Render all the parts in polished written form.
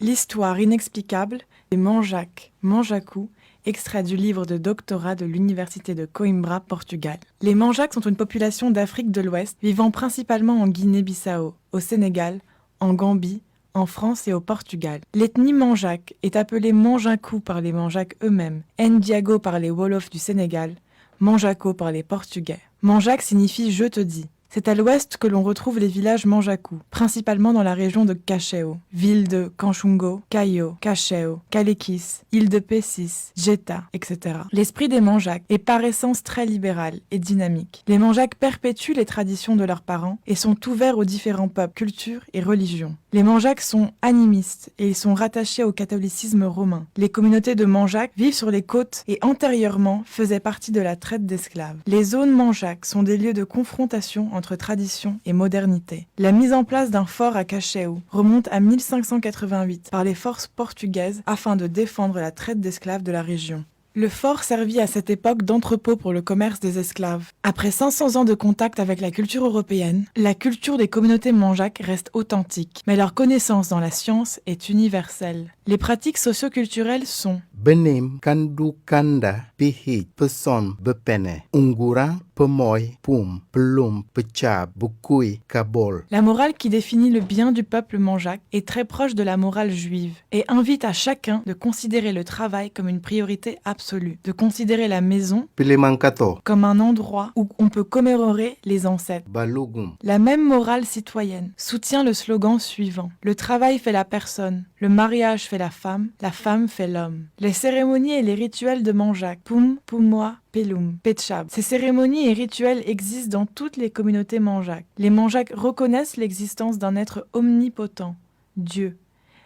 L'histoire inexplicable des Manjaques, Manjacu, extrait du livre de doctorat de l'Université de Coimbra, Portugal. Les Manjaques sont une population d'Afrique de l'Ouest vivant principalement en Guinée-Bissau, au Sénégal, en Gambie, en France et au Portugal. L'ethnie Manjaque est appelée Manjacu par les Manjaques eux-mêmes, Ndiago par les Wolofs du Sénégal, Manjaco par les Portugais. Manjaque signifie « je te dis ». C'est à l'ouest que l'on retrouve les villages Manjacu, principalement dans la région de Cacheu, ville de Kanchungo, Caio, Cacheu, Calekis, île de Pessis, Jeta, etc. L'esprit des Manjaques est par essence très libéral et dynamique. Les Manjaques perpétuent les traditions de leurs parents et sont ouverts aux différents peuples, cultures et religions. Les Manjaques sont animistes et ils sont rattachés au catholicisme romain. Les communautés de Manjaques vivent sur les côtes et antérieurement faisaient partie de la traite d'esclaves. Les zones Manjaques sont des lieux de confrontation entre tradition et modernité. La mise en place d'un fort à Cacheu remonte à 1588 par les forces portugaises afin de défendre la traite d'esclaves de la région. Le fort servit à cette époque d'entrepôt pour le commerce des esclaves. Après 500 ans de contact avec la culture européenne, la culture des communautés Manjaques reste authentique, mais leur connaissance dans la science est universelle. Les pratiques socio-culturelles sont Benim kandu kanda pihit peson bepene unguran pemoy pum pelum pechab bukui kabol. La morale qui définit le bien du peuple Manjaque est très proche de la morale juive et invite à chacun de considérer le travail comme une priorité absolue, de considérer la maison Pilimankato comme un endroit où on peut commémorer les ancêtres. balugum. La même morale citoyenne soutient le slogan suivant: le travail fait la personne, le mariage fait la femme fait l'homme. Les cérémonies et les rituels de Manjaque, Pum, Pumoa, Pelum, Petchab. Ces cérémonies et rituels existent dans toutes les communautés Manjaques. Les Manjaques reconnaissent l'existence d'un être omnipotent, Dieu,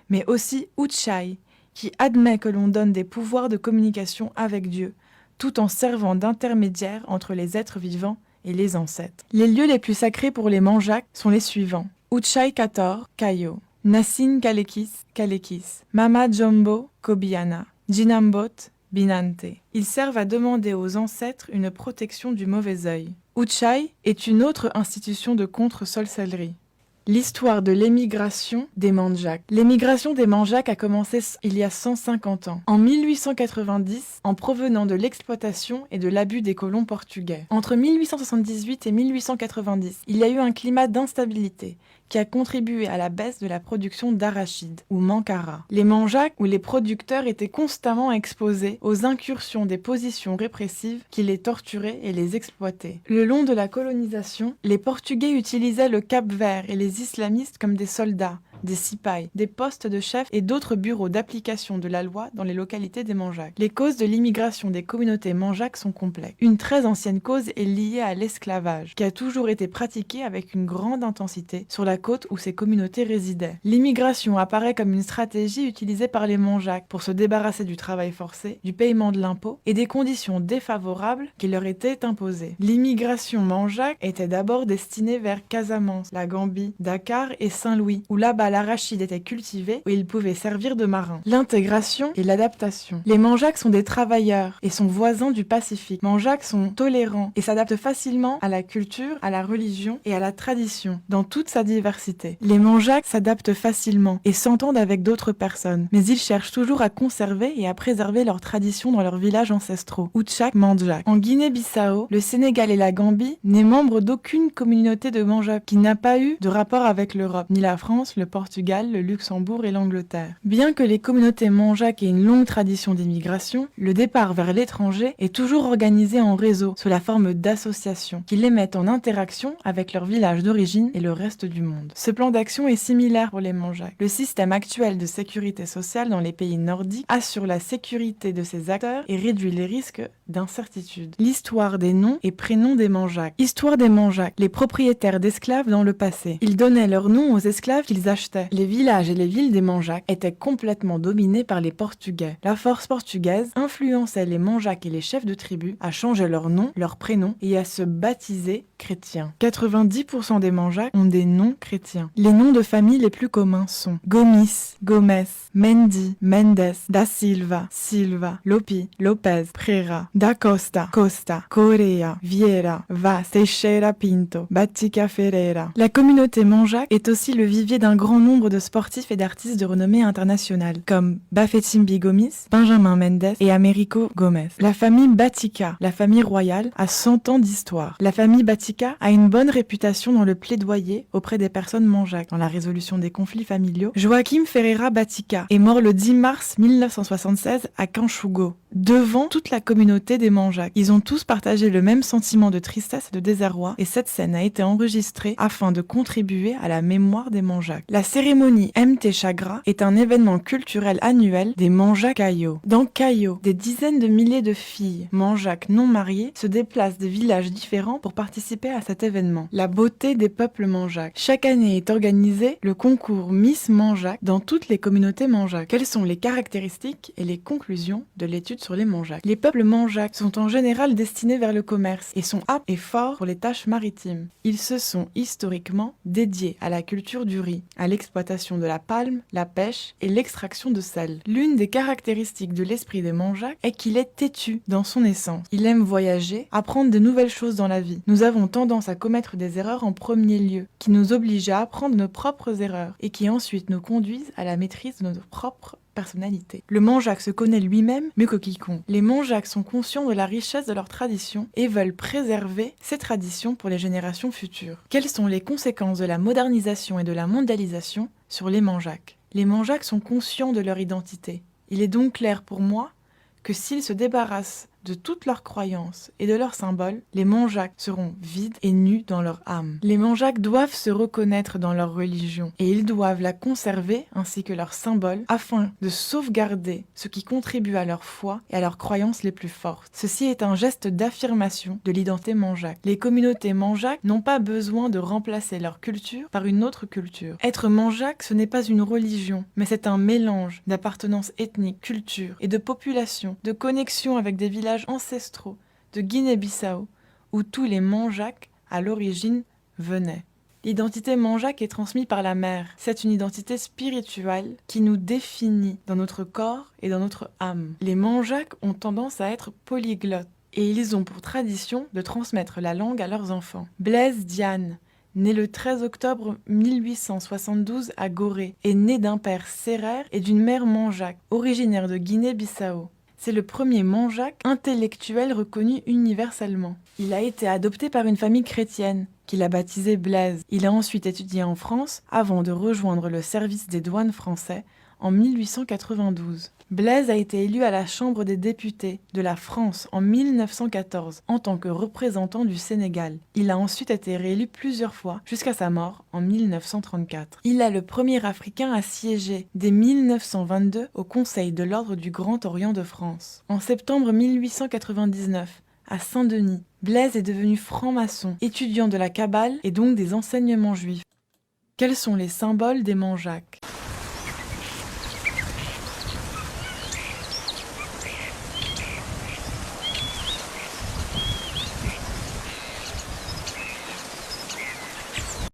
mais aussi Uchai, qui admet que l'on donne des pouvoirs de communication avec Dieu, tout en servant d'intermédiaire entre les êtres vivants et les ancêtres. Les lieux les plus sacrés pour les Manjaques sont les suivants: Uchai Kator, Caio, Nassin Kalekis, Kalekis, Mama Jombo, Kobiana, Jinambot, Binante. Ils servent à demander aux ancêtres une protection du mauvais œil. Uchai est une autre institution de contre-sorcellerie. L'histoire de l'émigration des Manjaques. L'émigration des Manjaques a commencé il y a 150 ans, en 1890, en provenant de l'exploitation et de l'abus des colons portugais. Entre 1878 et 1890, il y a eu un climat d'instabilité qui a contribué à la baisse de la production d'arachide, ou mancara. Les Manjaques, ou les producteurs, étaient constamment exposés aux incursions des positions répressives qui les torturaient et les exploitaient. Le long de la colonisation, les Portugais utilisaient le Cap-Vert et les islamistes comme des soldats, des cipayes, des postes de chef et d'autres bureaux d'application de la loi dans les localités des Manjaques. Les causes de l'immigration des communautés Manjaques sont complexes. Une très ancienne cause est liée à l'esclavage, qui a toujours été pratiqué avec une grande intensité sur la côte où ces communautés résidaient. L'immigration apparaît comme une stratégie utilisée par les Manjaques pour se débarrasser du travail forcé, du paiement de l'impôt et des conditions défavorables qui leur étaient imposées. L'immigration Manjaque était d'abord destinée vers Casamance, la Gambie, Dakar et Saint-Louis, où là-bas l'arachide était cultivé où il pouvait servir de marin. L'intégration et l'adaptation. Les Manjaques sont des travailleurs et sont voisins du Pacifique. Manjaques sont tolérants et s'adaptent facilement à la culture, à la religion et à la tradition, dans toute sa diversité. Les Manjaques s'adaptent facilement et s'entendent avec d'autres personnes, mais ils cherchent toujours à conserver et à préserver leurs traditions dans leurs villages ancestraux. Uchak Manjaque. En Guinée-Bissau, le Sénégal et la Gambie n'est membre d'aucune communauté de Manjaques qui n'a pas eu de rapport avec l'Europe, ni la France, le Portugal, le Luxembourg et l'Angleterre. Bien que les communautés Manjaques aient une longue tradition d'immigration, le départ vers l'étranger est toujours organisé en réseau, sous la forme d'associations, qui les mettent en interaction avec leur village d'origine et le reste du monde. Ce plan d'action est similaire pour les Manjaques. Le système actuel de sécurité sociale dans les pays nordiques assure la sécurité de ses acteurs et réduit les risques d'incertitude. L'histoire des noms et prénoms des Manjaques. Histoire des Manjaques, les propriétaires d'esclaves dans le passé. Ils donnaient leur nom aux esclaves qu'ils achetaient. Les villages et les villes des Manjaques étaient complètement dominés par les Portugais. La force portugaise influençait les Manjaques et les chefs de tribu à changer leur nom, leur prénom et à se baptiser chrétiens. 90% des Manjaques ont des noms chrétiens. Les noms de famille les plus communs sont Gomis, Gomes, Mendy, Mendes, Da Silva, Silva, Lopi, Lopez, Prera, Da Costa, Costa, Correa, Vieira, Vaz, Teixeira Pinto, Batica Ferreira. La communauté Manjac est aussi le vivier d'un grand nombre de sportifs et d'artistes de renommée internationale, comme Bafétimbi Gomis, Benjamin Mendes et Américo Gomez. La famille Batica, la famille royale, a 100 ans d'histoire. La famille Batica a une bonne réputation dans le plaidoyer auprès des personnes Manjac, dans la résolution des conflits familiaux. Joaquim Ferreira Batica est mort le 10 mars 1976 à Canchugo, devant toute la communauté des Manjac. Ils ont tous partagé le même sentiment de tristesse et de désarroi, et cette scène a été enregistrée afin de contribuer à la mémoire des Manjac. La cérémonie MT Chagra est un événement culturel annuel des Manjac Cayo. Dans Cayo, des dizaines de milliers de filles Manjac non mariées se déplacent de villages différents pour participer à cet événement. La beauté des peuples Manjac. Chaque année est organisé le concours Miss Manjac dans toutes les communautés Manjac. Quelles sont les caractéristiques et les conclusions de l'étude sur les Manjac? Les peuples Manjac sont en général destinés vers le commerce et sont aptes et forts pour les tâches maritimes. Ils se sont historiquement dédiés à la culture du riz, à l'exploitation de la palme, la pêche et l'extraction de sel. L'une des caractéristiques de l'esprit des Manjac est qu'il est têtu dans son essence. Il aime voyager, apprendre de nouvelles choses dans la vie. Nous avons tendance à commettre des erreurs en premier lieu, qui nous obligent à apprendre nos propres erreurs et qui ensuite nous conduisent à la maîtrise de notre propre personnalité. Le Manjac se connaît lui-même mieux que quiconque. Les Manjac sont conscients de la richesse de leurs traditions et veulent préserver ces traditions pour les générations futures. Quelles sont les conséquences de la modernisation et de la mondialisation sur les Manjac? Les Manjac sont conscients de leur identité. Il est donc clair pour moi que s'ils se débarrassent de toutes leurs croyances et de leurs symboles, les Manjac seront vides et nus dans leur âme. Les Manjac doivent se reconnaître dans leur religion et ils doivent la conserver ainsi que leurs symboles afin de sauvegarder ce qui contribue à leur foi et à leurs croyances les plus fortes. Ceci est un geste d'affirmation de l'identité Manjac. Les communautés Manjac n'ont pas besoin de remplacer leur culture par une autre culture. Être Manjac, ce n'est pas une religion, mais c'est un mélange d'appartenance ethnique, culture et de population, de connexion avec des villages ancestraux de Guinée-Bissau, où tous les Manjac, à l'origine, venaient. L'identité Manjac est transmise par la mère. C'est une identité spirituelle qui nous définit dans notre corps et dans notre âme. Les Manjac ont tendance à être polyglottes et ils ont pour tradition de transmettre la langue à leurs enfants. Blaise Diagne, né le 13 octobre 1872 à Gorée, est né d'un père sérère et d'une mère Manjac, originaire de Guinée-Bissau. C'est le premier Manjac intellectuel reconnu universellement. Il a été adopté par une famille chrétienne, qu'il a baptisé Blaise. Il a ensuite étudié en France avant de rejoindre le service des douanes français en 1892. Blaise a été élu à la Chambre des députés de la France en 1914 en tant que représentant du Sénégal. Il a ensuite été réélu plusieurs fois jusqu'à sa mort en 1934. Il est le premier Africain à siéger dès 1922 au Conseil de l'Ordre du Grand Orient de France. En septembre 1899, à Saint-Denis, Blaise est devenu franc-maçon, étudiant de la Kabbale et donc des enseignements juifs. Quels sont les symboles des Manjac ?